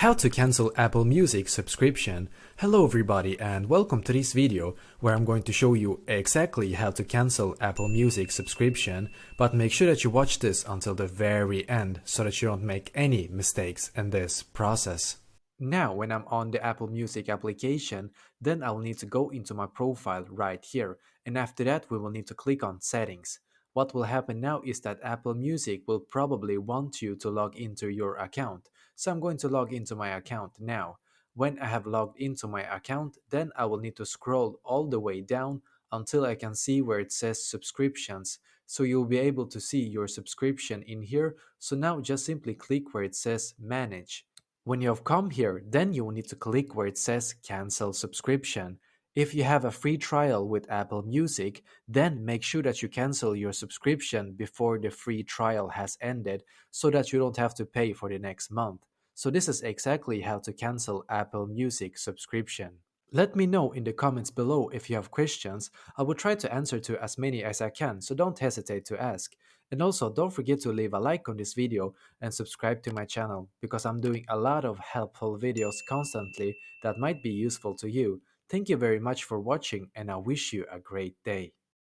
How to cancel Apple Music subscription. Hello everybody and welcome to this video where I'm going to show you exactly how to cancel Apple Music subscription, but make sure that you watch this until the very end so that you don't make any mistakes in this process. Now when I'm on the Apple Music application, then I'll need to go into my profile right here, and after that we will need to click on settings. What will happen now is that Apple Music will probably want you to log into your account. So I'm going to log into my account now. When I have logged into my account, then I will need to scroll all the way down until I can see where it says subscriptions. So you'll be able to see your subscription in here. So now just simply click where it says manage. When you have come here, then you will need to click where it says cancel subscription. If you have a free trial with Apple Music, then make sure that you cancel your subscription before the free trial has ended so that you don't have to pay for the next month. So this is exactly how to cancel Apple Music subscription. Let me know in the comments below if you have questions. I will try to answer to as many as I can, so don't hesitate to ask. And also don't forget to leave a like on this video and subscribe to my channel because I'm doing a lot of helpful videos constantly that might be useful to you. Thank you very much for watching and I wish you a great day.